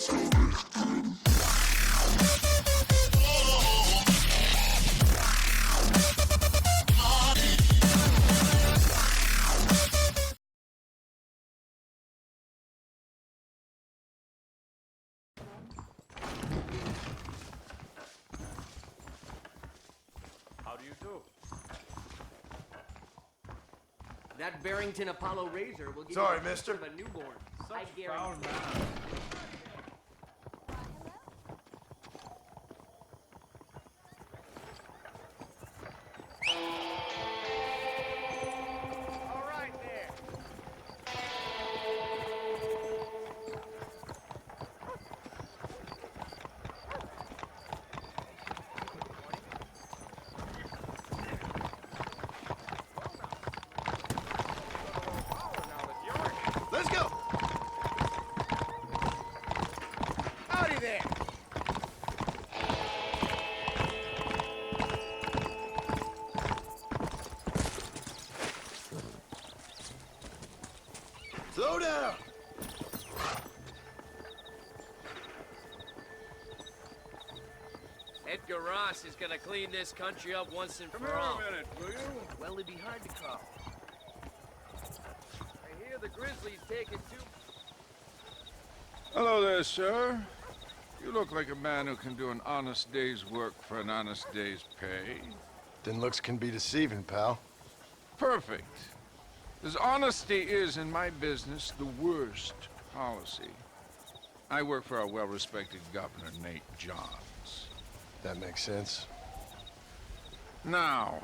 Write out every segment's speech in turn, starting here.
How do you do? That Barrington Apollo razor will give Sorry, you the mister. of a newborn. Such I guarantee. foul manners. All right there. Let's go! Howdy there. Slow down! Edgar Ross is gonna clean this country up once and Come for here all. a minute, will you? Well, it'd be hard to call. I hear the Grizzlies taking two. Hello there, sir. You look like a man who can do an honest day's work for an honest day's pay. Then looks can be deceiving, pal. Perfect. As honesty is in my business the worst policy. I work for our well-respected governor, Nate Johns. That makes sense. Now,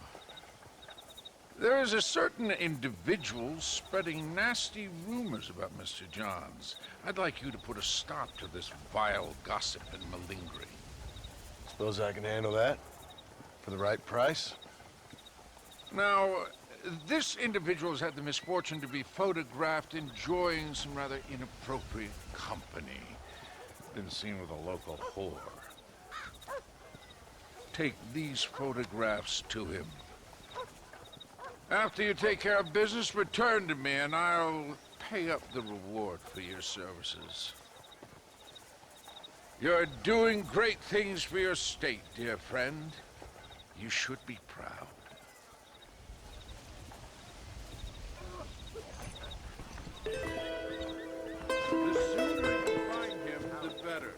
there is a certain individual spreading nasty rumors about Mr. Johns. I'd like you to put a stop to this vile gossip and malingering. Suppose I can handle that? For the right price? Now, this individual has had the misfortune to be photographed enjoying some rather inappropriate company. Been seen with a local whore. Take these photographs to him. After you take care of business, return to me and I'll pay up the reward for your services. You're doing great things for your state, dear friend. You should be proud. The sooner you find him, the better.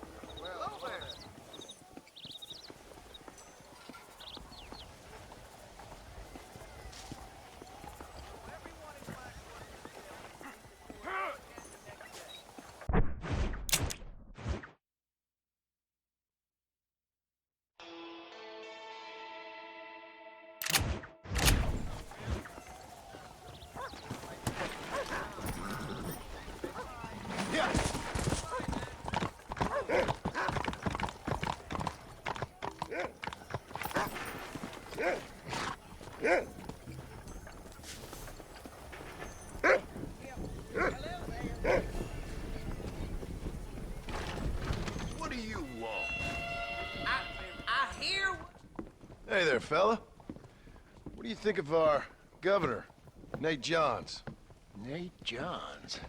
What do you want? I hear. Hey there, fella. What do you think of our governor, Nate Johns? Nate Johns?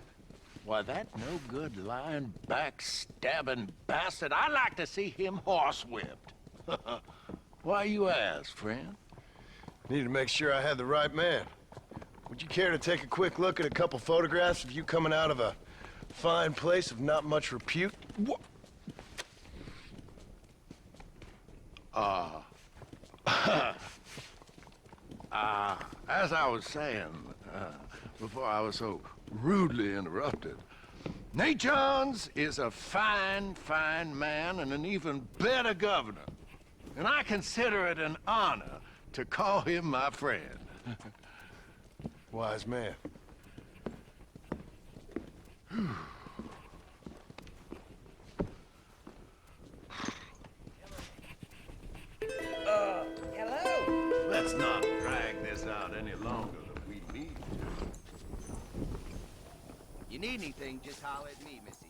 Why, that no-good, lying, backstabbing bastard, I'd like to see him horsewhipped. Why you ask, friend? Needed to make sure I had the right man. Would you care to take a quick look at a couple photographs of you coming out of a fine place of not much repute? What? As I was saying, before I was so rudely interrupted, Nate Johns is a fine, fine man and an even better governor. And I consider it an honor to call him my friend. Wise man. Hello. Let's not drag this out any longer than we need to. You need anything, just holler at me, Missy.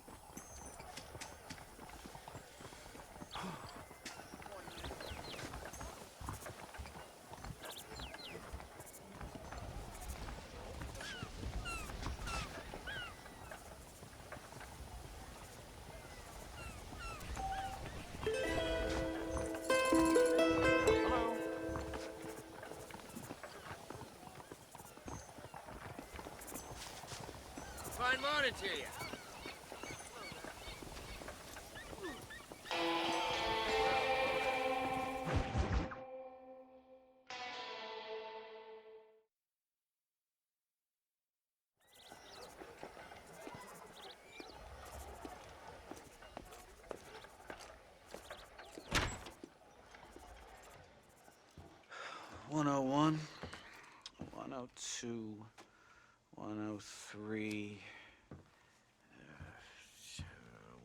morning to you. One 101, 102, 103,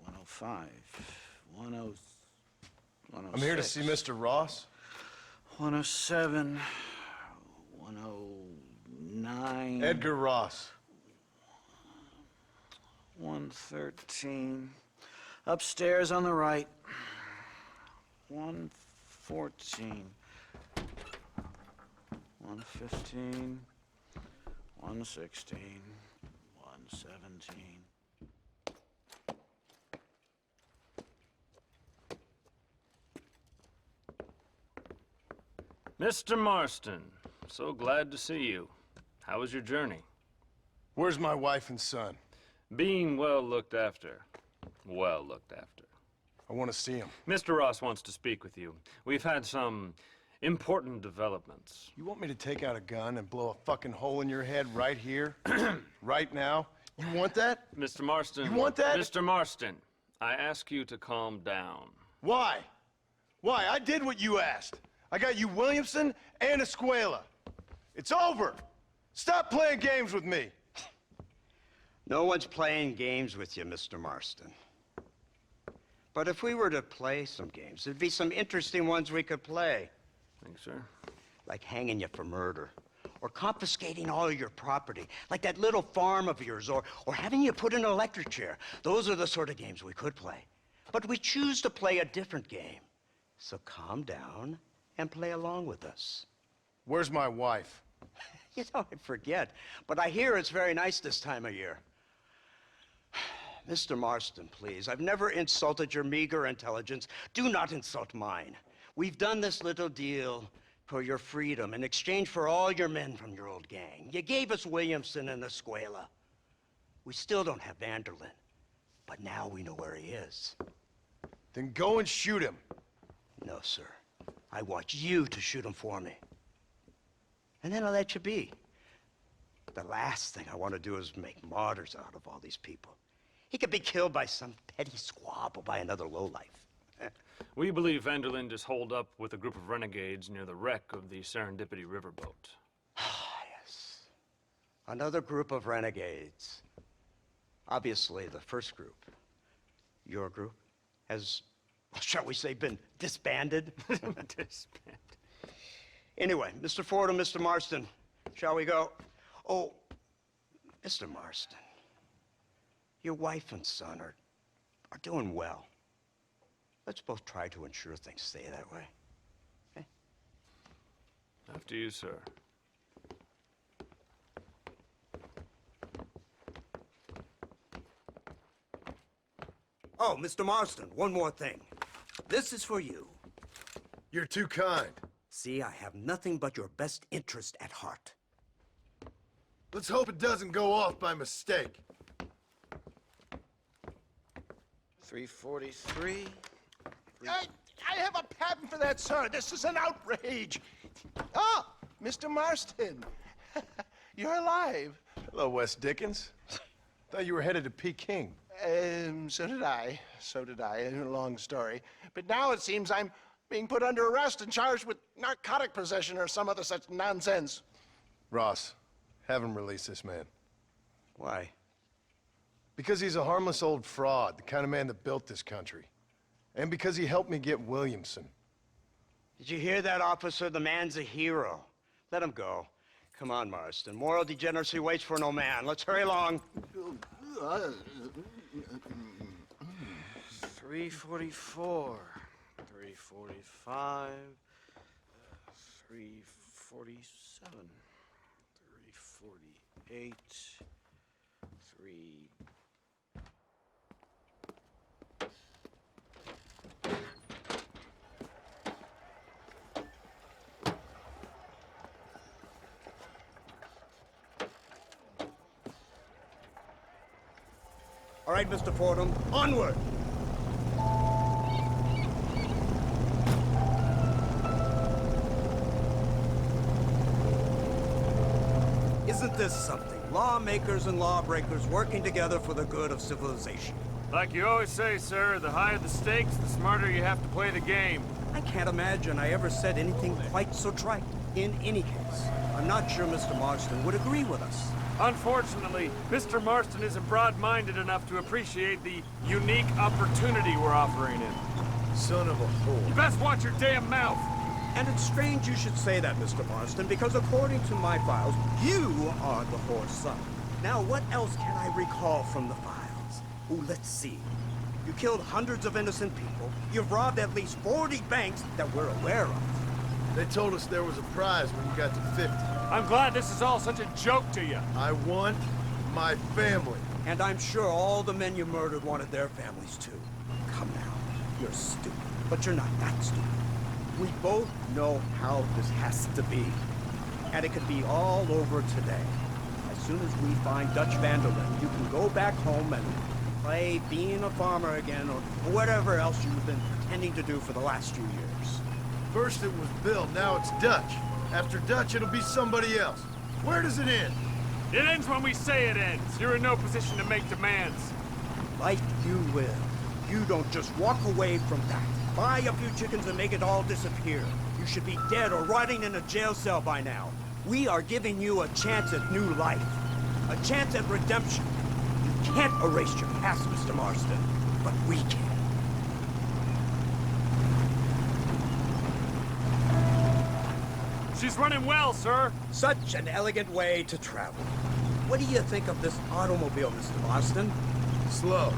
105, 106. I'm here to see Mr. Ross. 107, 109. Edgar Ross. 113. Upstairs on the right. 114. 115. 116. 117. Mr. Marston, so glad to see you. How was your journey? Where's my wife and son? Being well looked after. Well looked after. I want to see him. Mr. Ross wants to speak with you. We've had some important developments. You want me to take out a gun and blow a fucking hole in your head right here? Right now? You want that? Mr. Marston. You want that? Mr. Marston, I ask you to calm down. Why? Why? I did what you asked. I got you Williamson and Escuela. It's over. Stop playing games with me. No one's playing games with you, Mr. Marston. But if we were to play some games, there'd be some interesting ones we could play. Thanks, sir. Like hanging you for murder. Or confiscating all your property. Like that little farm of yours. Or having you put in an electric chair. Those are the sort of games we could play. But we choose to play a different game. So calm down and play along with us. Where's my wife? You know, I forget. But I hear it's very nice this time of year. Mr. Marston, please. I've never insulted your meager intelligence. Do not insult mine. We've done this little deal for your freedom in exchange for all your men from your old gang. You gave us Williamson and Escuela. We still don't have Vanderlyn, but now we know where he is. Then go and shoot him. No, sir. I want you to shoot him for me. And then I'll let you be. The last thing I want to do is make martyrs out of all these people. He could be killed by some petty squabble by another lowlife. We believe Vanderlyn is holed up with a group of renegades near the wreck of the Serendipity riverboat. Ah, yes. Another group of renegades. Obviously, the first group, your group, has, shall we say, been disbanded? Disbanded. Anyway, Mr. Ford and Mr. Marston, shall we go? Oh, Mr. Marston, your wife and son are doing well. Let's both try to ensure things stay that way. Okay? After you, sir. Oh, Mr. Marston, one more thing. This is for you. You're too kind. See, I have nothing but your best interest at heart. Let's hope it doesn't go off by mistake. 343. I have a patent for that, sir. This is an outrage. Ah, Mr. Marston. You're alive. Hello, Wes Dickens. Thought you were headed to Peking. So did I. So did I. A long story. But now it seems I'm being put under arrest and charged with narcotic possession or some other such nonsense. Ross, have him release this man. Why? Because he's a harmless old fraud, the kind of man that built this country. And because he helped me get Williamson. Did you hear that, officer? The man's a hero. Let him go. Come on, Marston. Moral degeneracy waits for no man. Let's hurry along. 344. 345. 347. 348. 3... All right, Mr. Fordham, onward! Isn't this something? Lawmakers and lawbreakers working together for the good of civilization. Like you always say, sir, the higher the stakes, the smarter you have to play the game. I can't imagine I ever said anything quite so trite. In any case, I'm not sure Mr. Marston would agree with us. Unfortunately, Mr. Marston isn't broad-minded enough to appreciate the unique opportunity we're offering him. Son of a You whore. best watch your damn mouth! And it's strange you should say that, Mr. Marston, because according to my files, you are the whore's son. Now, what else can I recall from the files? Oh, let's see. You killed hundreds of innocent people. You've robbed at least 40 banks that we're aware of. They told us there was a prize when you got to 50. I'm glad this is all such a joke to you. I want my family. And I'm sure all the men you murdered wanted their families too. Come now, you're stupid, but you're not that stupid. We both know how this has to be. And it could be all over today. As soon as we find Dutch Vanderlyn, you can go back home and play being a farmer again, or whatever else you've been pretending to do for the last few years. First it was Bill, now it's Dutch. After Dutch, it'll be somebody else. Where does it end? It ends when we say it ends. You're in no position to make demands. Like you will. You don't just walk away from that. Buy a few chickens and make it all disappear. You should be dead or rotting in a jail cell by now. We are giving you a chance at new life. A chance at redemption. You can't erase your past, Mr. Marston, but we can. She's running well, sir. Such an elegant way to travel. What do you think of this automobile, Mr. Marston? Slow.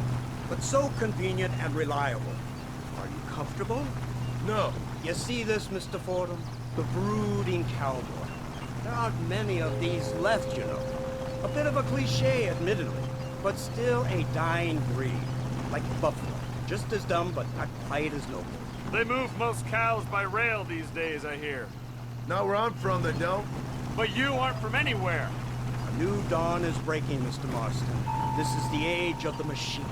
But so convenient and reliable. Are you comfortable? No. You see this, Mr. Fordham? The brooding cowboy. There aren't many of these left, you know. A bit of a cliche, admittedly, but still a dying breed. Like buffalo. Just as dumb, but not quite as noble. They move most cows by rail these days, I hear. Not where I'm from, they don't. But you aren't from anywhere. A new dawn is breaking, Mr. Marston. This is the age of the machine.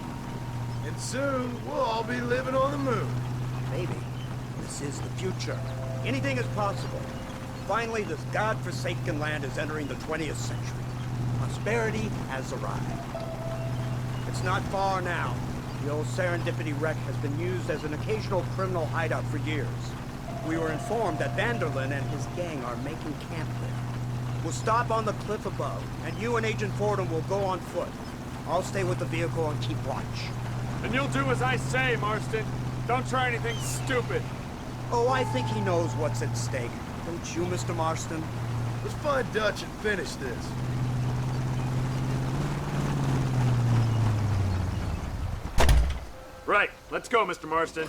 And soon, we'll all be living on the moon. Maybe. This is the future. Anything is possible. Finally, this godforsaken land is entering the 20th century. Prosperity has arrived. It's not far now. The old Serendipity wreck has been used as an occasional criminal hideout for years. We were informed that Vanderlyn and his gang are making camp there. We'll stop on the cliff above, and you and Agent Fordham will go on foot. I'll stay with the vehicle and keep watch. And you'll do as I say, Marston. Don't try anything stupid. Oh, I think he knows what's at stake. Don't you, Mr. Marston? Let's find Dutch and finish this. Right. Let's go, Mr. Marston.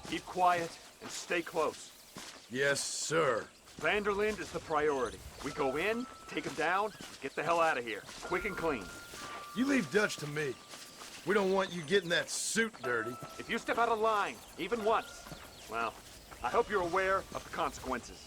Keep quiet and stay close. Yes, sir. Vanderlyn is the priority. We go in, take him down, get the hell out of here. Quick and clean. You leave Dutch to me. We don't want you getting that suit dirty. If you step out of line, even once, well, I hope you're aware of the consequences.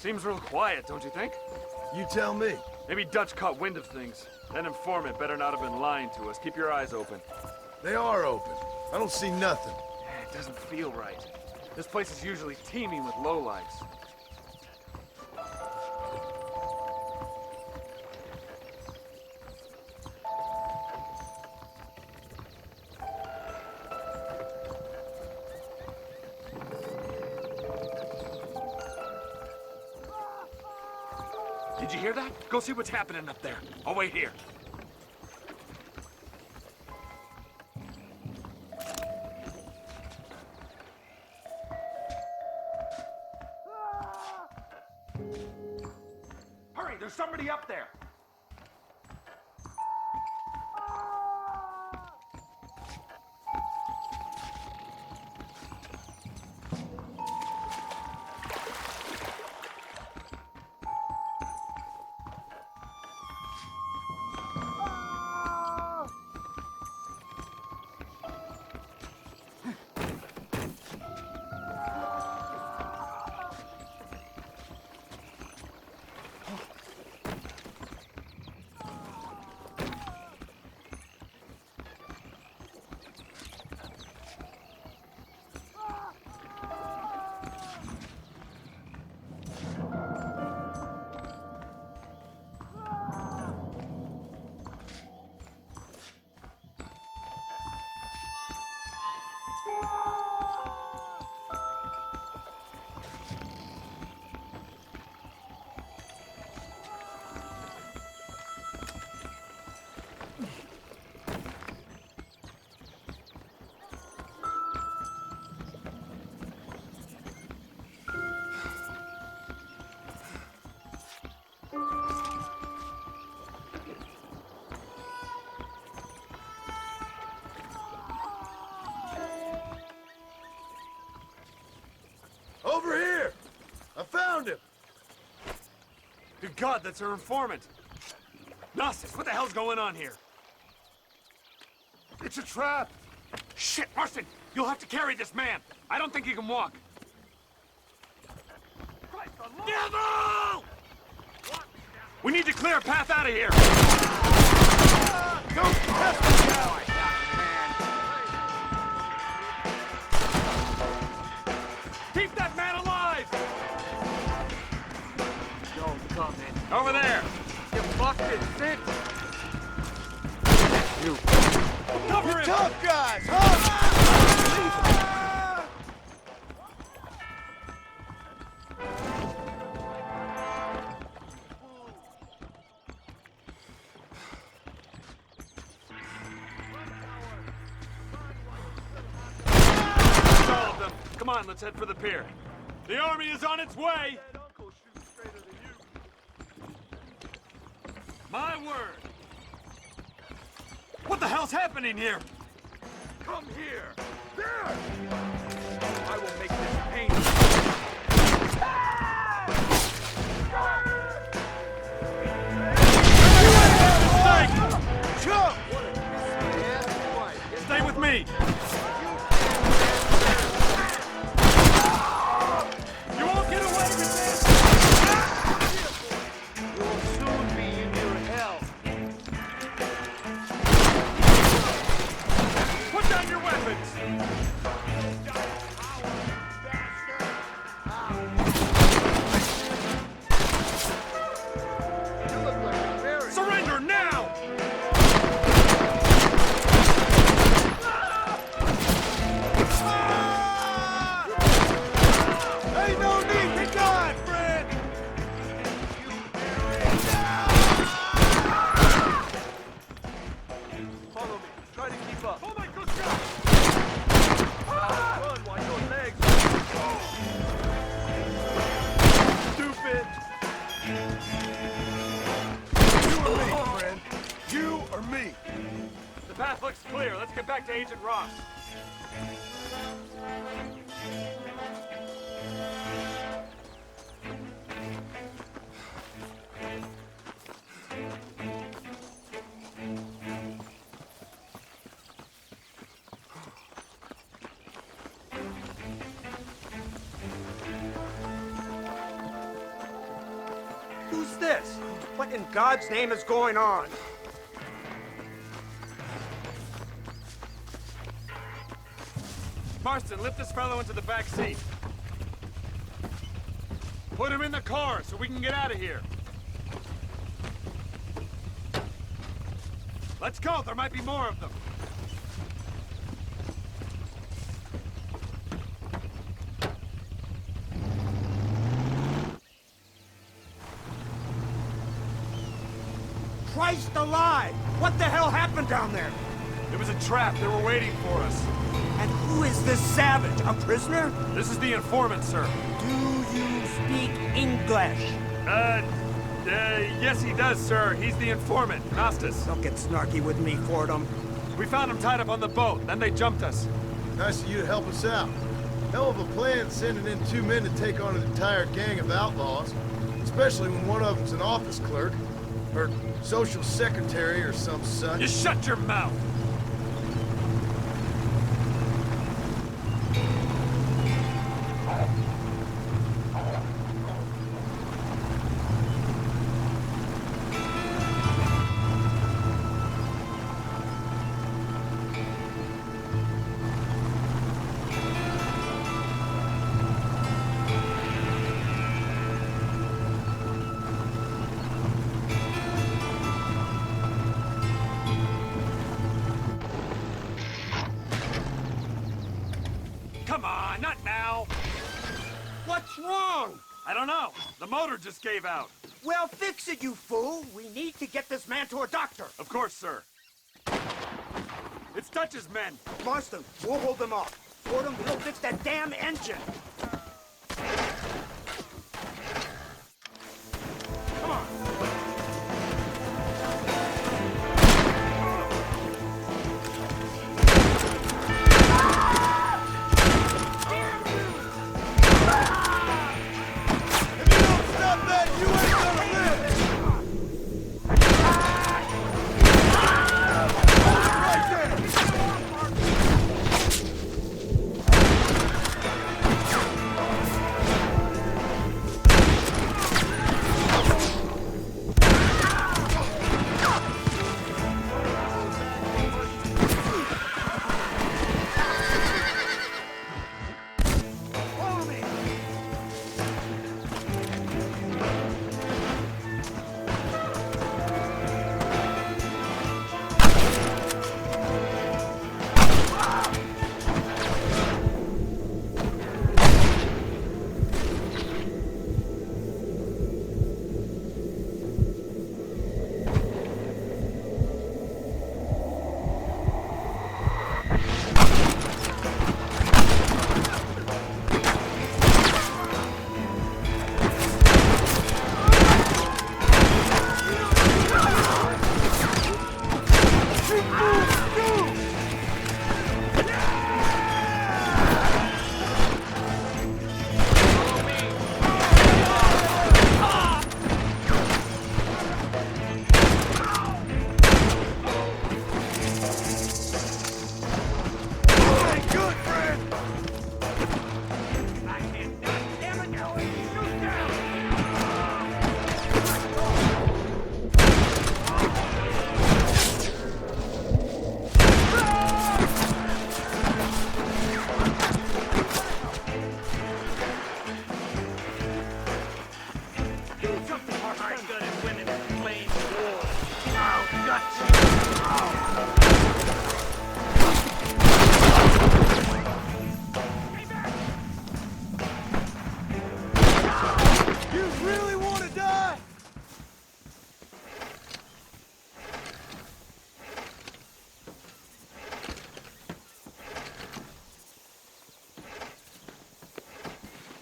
Seems real quiet, don't you think? You tell me. Maybe Dutch caught wind of things. That informant better not have been lying to us. Keep your eyes open. They are open. I don't see nothing. It doesn't feel right. This place is usually teeming with lowlifes. Did you hear that? Go see what's happening up there. I'll wait here. somebody up there! Over here! I found him! Good God, that's our informant! Gnosis, what the hell's going on here? It's a trap! Shit, Marston! You'll have to carry this man! I don't think he can walk! Devil! We need to clear a path out of here! Don't test me now! Keep that man alive! Yo, come in. Over there! You busted sick. You! Cover him! Tough guys, huh? All of them. Come on, let's head for the pier. The army is on its way! My word! What the hell's happening here? Come here! There! I will make this pain. Jump! Stay with me! You won't get away with this! You will soon be in your hell. Put down your weapons! You look like a fairy. Surrender now! Ain't no need to die, friend! Follow me. Try to keep up. Oh my good God! Run while your legs stupid! You or me, friend. You or me. The path looks clear. Let's get back to Agent Ross. Who's this? What in God's name is going on? Marston, lift this fellow into the back seat. Put him in the car so we can get out of here. Let's go, there might be more of them. Christ alive! What the hell happened down there? It was a trap, they were waiting for us. And who is this savage? A prisoner? This is the informant, sir. Do you speak English? Yes, he does, sir. He's the informant, Nostus. Don't get snarky with me, Fordham. We found him tied up on the boat, then they jumped us. Nice of you to help us out. Hell of a plan sending in 2 men to take on an entire gang of outlaws. Especially when one of them's an office clerk. Or social secretary or some such. You shut your mouth! Come on, not now! What's wrong? I don't know. The motor just gave out. Well, fix it, you fool. We need to get this man to a doctor. Of course, sir. It's Dutch's men. Marston, we'll hold them off. Fordham, we'll fix that damn engine. Come on.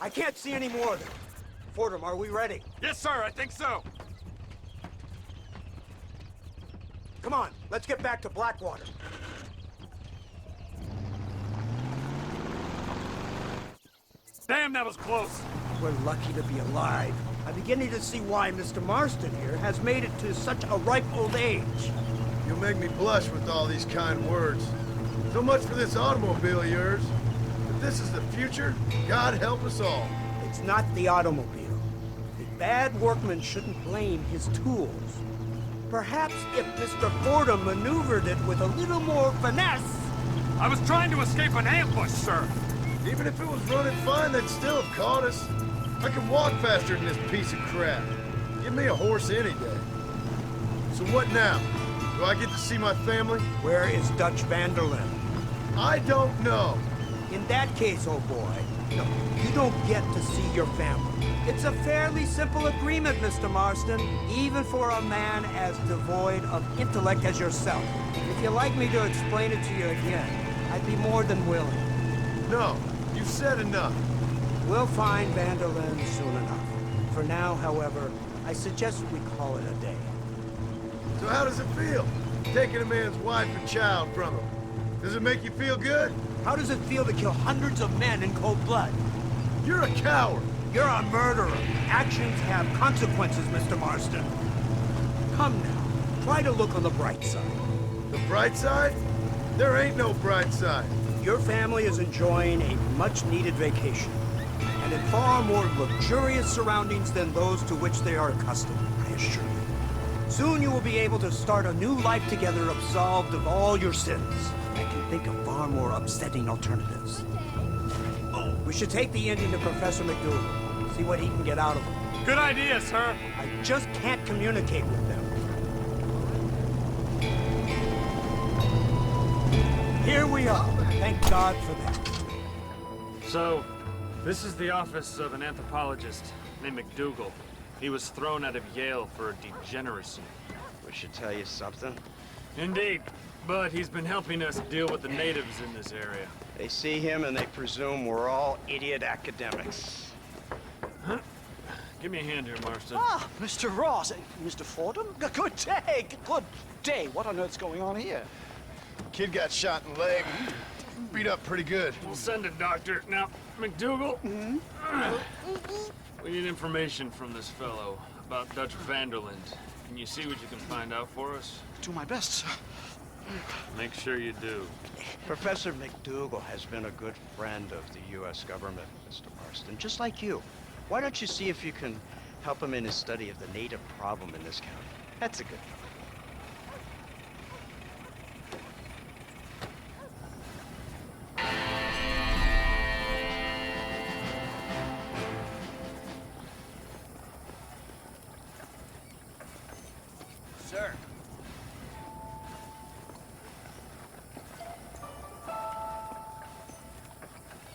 I can't see any more of them. Fordham, are we ready? Yes, sir, I think so. Come on, let's get back to Blackwater. Damn, that was close. We're lucky to be alive. I'm beginning to see why Mr. Marston here has made it to such a ripe old age. You'll make me blush with all these kind words. So much for this automobile of yours. If this is the future, God help us all. It's not the automobile. A bad workman shouldn't blame his tools. Perhaps if Mr. Fordham maneuvered it with a little more finesse... I was trying to escape an ambush, sir. Even if it was running fine, they'd still have caught us. I can walk faster than this piece of crap. Give me a horse any day. So what now? Do I get to see my family? Where is Dutch Vanderlyn? I don't know. In that case, old boy, no, you don't get to see your family. It's a fairly simple agreement, Mr. Marston, even for a man as devoid of intellect as yourself. If you'd like me to explain it to you again, I'd be more than willing. No, you've said enough. We'll find Vanderlyn soon enough. For now, however, I suggest we call it a day. So how does it feel, taking a man's wife and child from him? Does it make you feel good? How does it feel to kill hundreds of men in cold blood? You're a coward. You're a murderer. Actions have consequences, Mr. Marston. Come now, try to look on the bright side. The bright side? There ain't no bright side. Your family is enjoying a much-needed vacation, and in far more luxurious surroundings than those to which they are accustomed, I assure you. Soon you will be able to start a new life together, absolved of all your sins. I can think of far more upsetting alternatives. We should take the Indian to Professor McDougal, see what he can get out of him. Good idea, sir. I just can't communicate with them. Here we are. Thank God for that. So, this is the office of an anthropologist named McDougal. He was thrown out of Yale for degeneracy. We should tell you something. Indeed, but he's been helping us deal with the natives in this area. They see him and they presume we're all idiot academics. Give me a hand here, Marston. Ah, Mr. Ross. Mr. Fordham? Good day. Good day. What on earth's going on here? Kid got shot in the leg. Beat up pretty good. We'll send a doctor. Now, McDougal, we need information from this fellow about Dutch Vanderland. Can you see what you can find out for us? Do my best, sir. Make sure you do. Professor McDougal has been a good friend of the U.S. government, Mr. Marston, just like you. Why don't you see if you can help him in his study of the native problem in this county? That's a good fellow. Sir,